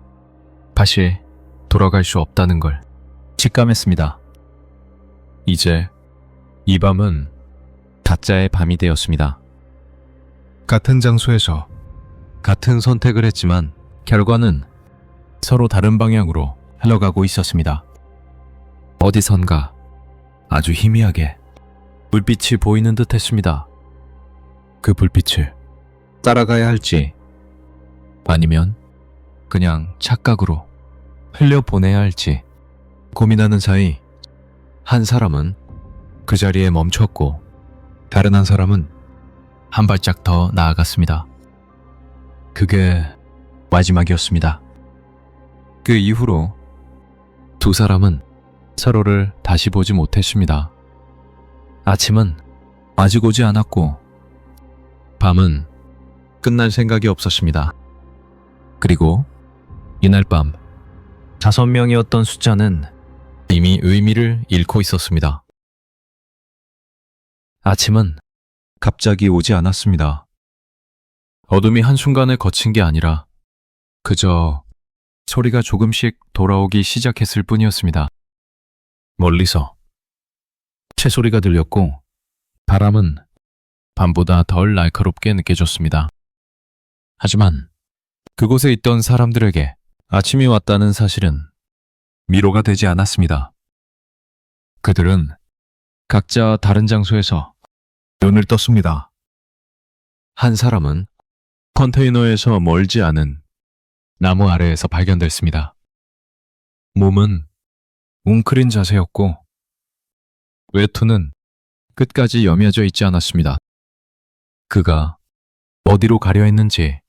다시 돌아갈 수 없다는 걸 직감했습니다. 이제 이 밤은 가짜의 밤이 되었습니다. 같은 장소에서 같은 선택을 했지만 결과는 서로 다른 방향으로 흘러가고 있었습니다. 어디선가 아주 희미하게 불빛이 보이는 듯 했습니다. 그 불빛을 따라가야 할지 아니면 그냥 착각으로 흘려보내야 할지 고민하는 사이 한 사람은 그 자리에 멈췄고 다른 한 사람은 한 발짝 더 나아갔습니다. 그게 마지막이었습니다. 그 이후로 두 사람은 서로를 다시 보지 못했습니다. 아침은 아직 오지 않았고 밤은 끝날 생각이 없었습니다. 그리고 이날 밤 5명이었던 숫자는 이미 의미를 잃고 있었습니다. 아침은 갑자기 오지 않았습니다. 어둠이 한순간에 거친 게 아니라 그저 소리가 조금씩 돌아오기 시작했을 뿐이었습니다. 멀리서 채소리가 들렸고 바람은 밤보다 덜 날카롭게 느껴졌습니다. 하지만 그곳에 있던 사람들에게 아침이 왔다는 사실은 위로가 되지 않았습니다. 그들은 각자 다른 장소에서 눈을 떴습니다. 한 사람은 컨테이너에서 멀지 않은 나무 아래에서 발견됐습니다. 몸은 웅크린 자세였고 외투는 끝까지 여며져 있지 않았습니다. 그가 어디로 가려 했는지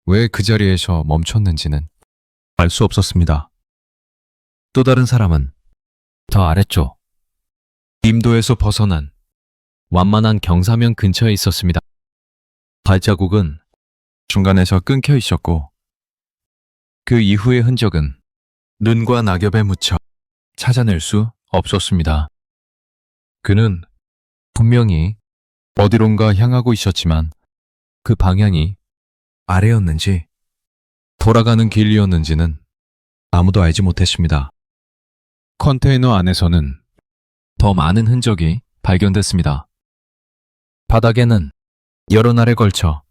왜 그 자리에서 멈췄는지는 알 수 없었습니다. 또 다른 사람은 더 아래쪽 임도에서 벗어난 완만한 경사면 근처에 있었습니다. 발자국은 중간에서 끊겨 있었고 그 이후의 흔적은 눈과 낙엽에 묻혀 찾아낼 수 없었습니다. 그는 분명히 어디론가 향하고 있었지만 그 방향이 아래였는지 돌아가는 길이었는지는 아무도 알지 못했습니다. 컨테이너 안에서는 더 많은 흔적이 발견됐습니다. 바닥에는 여러 날에 걸쳐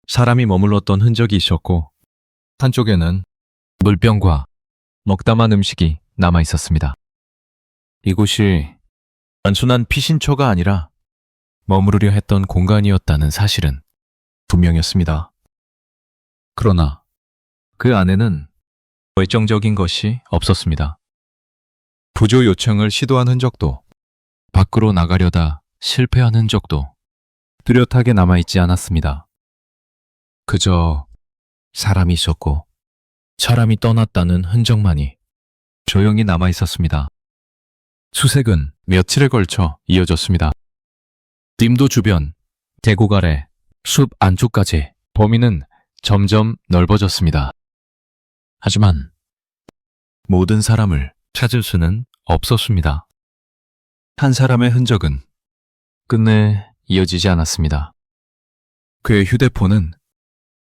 사람이 머물렀던 흔적이 있었고 한쪽에는 물병과 먹다만 음식이 남아 있었습니다. 이곳이 단순한 피신처가 아니라 머무르려 했던 공간이었다는 사실은 분명했습니다. 그러나 그 안에는 결정적인 것이 없었습니다. 구조 요청을 시도한 흔적도 밖으로 나가려다 실패한 흔적도 뚜렷하게 남아있지 않았습니다. 그저 사람이 있었고 사람이 떠났다는 흔적만이 조용히 남아있었습니다. 수색은 며칠에 걸쳐 이어졌습니다. 림도 주변, 계곡 아래, 숲 안쪽까지 범위는 점점 넓어졌습니다. 하지만 모든 사람을 찾을 수는 없었습니다. 한 사람의 흔적은 끝내 이어지지 않았습니다. 그의 휴대폰은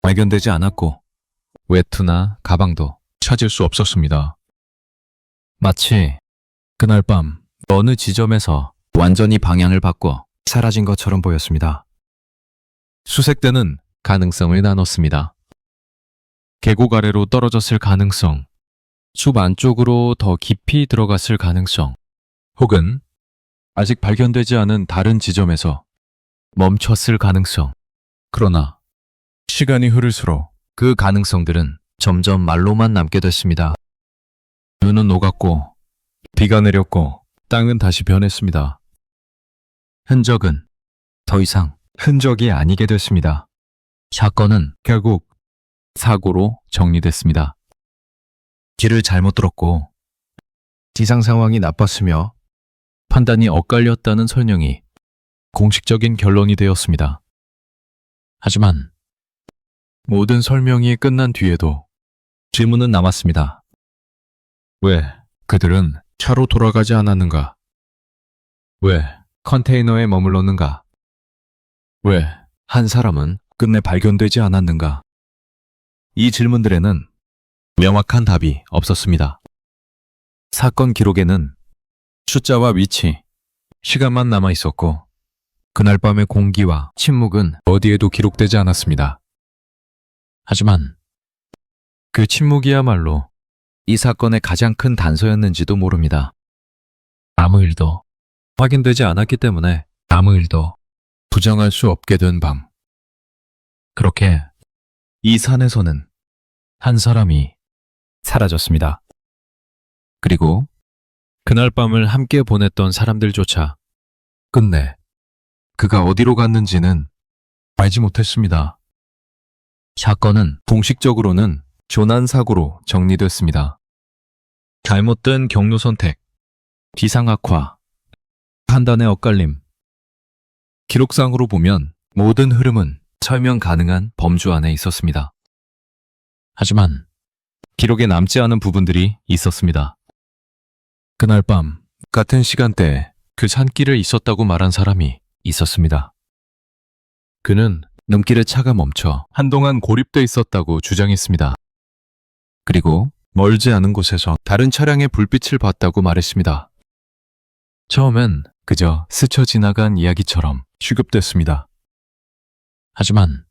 발견되지 않았고 외투나 가방도 찾을 수 없었습니다. 마치 그날 밤 어느 지점에서 완전히 방향을 바꿔 사라진 것처럼 보였습니다. 수색대는 가능성을 나눴습니다. 계곡 아래로 떨어졌을 가능성, 숲 안쪽으로 더 깊이 들어갔을 가능성, 혹은 아직 발견되지 않은 다른 지점에서 멈췄을 가능성. 그러나 시간이 흐를수록 그 가능성들은 점점 말로만 남게 됐습니다. 눈은 녹았고 비가 내렸고 땅은 다시 변했습니다. 흔적은 더 이상 흔적이 아니게 됐습니다. 사건은 결국 사고로 정리됐습니다. 길을 잘못 들었고 기상 상황이 나빴으며 판단이 엇갈렸다는 설명이 공식적인 결론이 되었습니다. 하지만 모든 설명이 끝난 뒤에도 질문은 남았습니다. 왜 그들은 차로 돌아가지 않았는가? 왜 컨테이너에 머물렀는가? 왜 한 사람은 끝내 발견되지 않았는가? 이 질문들에는 명확한 답이 없었습니다. 사건 기록에는 숫자와 위치, 시간만 남아 있었고 그날 밤의 공기와 침묵은 어디에도 기록되지 않았습니다. 하지만 그 침묵이야말로 이 사건의 가장 큰 단서였는지도 모릅니다. 아무 일도 확인되지 않았기 때문에 아무 일도 부정할 수 없게 된 밤. 그렇게 이 산에서는 한 사람이 사라졌습니다. 그리고 그날 밤을 함께 보냈던 사람들조차 끝내 그가 어디로 갔는지는 알지 못했습니다. 사건은 공식적으로는 조난사고로 정리됐습니다. 잘못된 경로 선택, 기상 악화, 판단의 엇갈림. 기록상으로 보면 모든 흐름은 설명 가능한 범주 안에 있었습니다. 하지만 기록에 남지 않은 부분들이 있었습니다. 그날 밤 같은 시간대에 그 산길에 있었다고 말한 사람이 있었습니다. 그는 눈길에 차가 멈춰 한동안 고립돼 있었다고 주장했습니다. 그리고 멀지 않은 곳에서 다른 차량의 불빛을 봤다고 말했습니다. 처음엔 그저 스쳐 지나간 이야기처럼 취급됐습니다. 하지만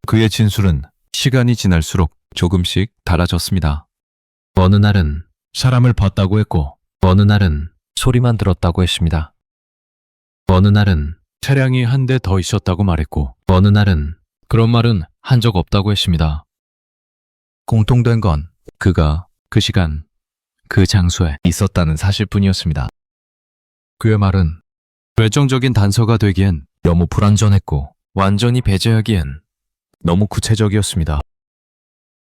그의 진술은 시간이 지날수록 조금씩 달라졌습니다. 어느 날은 사람을 봤다고 했고 어느 날은 소리만 들었다고 했습니다. 어느 날은 차량이 한 대 더 있었다고 말했고 어느 날은 그런 말은 한 적 없다고 했습니다. 공통된 건 그가 그 시간, 그 장소에 있었다는 사실뿐이었습니다. 그의 말은 결정적인 단서가 되기엔 너무 불완전했고 완전히 배제하기엔 너무 구체적이었습니다.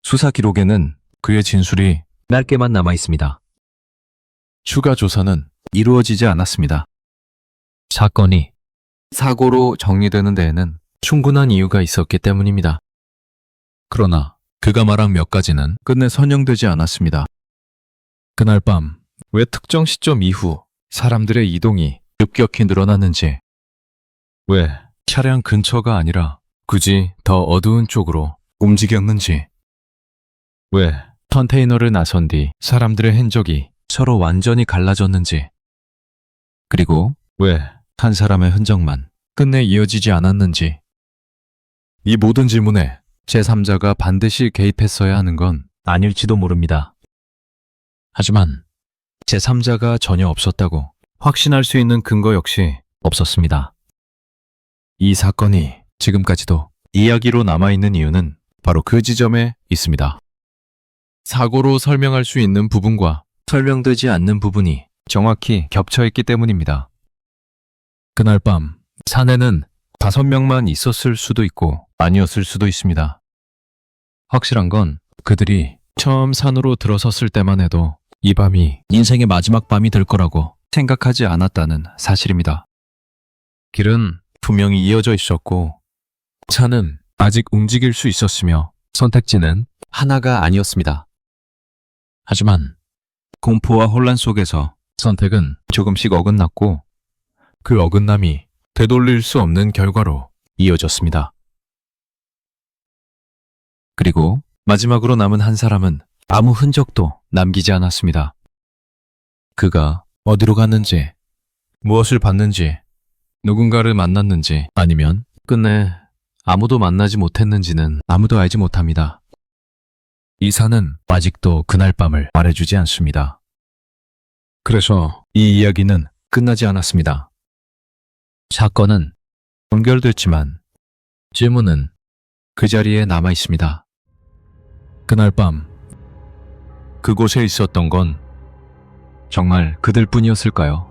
수사 기록에는 그의 진술이 짧게만 남아 있습니다. 추가 조사는 이루어지지 않았습니다. 사건이 사고로 정리되는 데에는 충분한 이유가 있었기 때문입니다. 그러나 그가 말한 몇 가지는 끝내 선영되지 않았습니다. 그날 밤, 왜 특정 시점 이후 사람들의 이동이 급격히 늘어났는지, 왜 차량 근처가 아니라 굳이 더 어두운 쪽으로 움직였는지, 왜 컨테이너를 나선 뒤 사람들의 흔적이 서로 완전히 갈라졌는지, 그리고 왜 한 사람의 흔적만 끝내 이어지지 않았는지, 이 모든 질문에 제3자가 반드시 개입했어야 하는 건 아닐지도 모릅니다. 하지만 제3자가 전혀 없었다고 확신할 수 있는 근거 역시 없었습니다. 이 사건이 지금까지도 이야기로 남아있는 이유는 바로 그 지점에 있습니다. 사고로 설명할 수 있는 부분과 설명되지 않는 부분이 정확히 겹쳐있기 때문입니다. 그날 밤 산에는 5명만 있었을 수도 있고 아니었을 수도 있습니다. 확실한 건 그들이 처음 산으로 들어섰을 때만 해도 이 밤이 인생의 마지막 밤이 될 거라고 생각하지 않았다는 사실입니다. 길은 분명히 이어져 있었고 차는 아직 움직일 수 있었으며 선택지는 하나가 아니었습니다. 하지만 공포와 혼란 속에서 선택은 조금씩 어긋났고 그 어긋남이 되돌릴 수 없는 결과로 이어졌습니다. 그리고 마지막으로 남은 한 사람은 아무 흔적도 남기지 않았습니다. 그가 어디로 갔는지, 무엇을 봤는지, 누군가를 만났는지 아니면 끝내 아무도 만나지 못했는지는 아무도 알지 못합니다. 이 산은 아직도 그날 밤을 말해주지 않습니다. 그래서 이 이야기는 끝나지 않았습니다. 사건은 종결됐지만 질문은 그 자리에 남아 있습니다. 그날 밤 그곳에 있었던 건 정말 그들뿐이었을까요?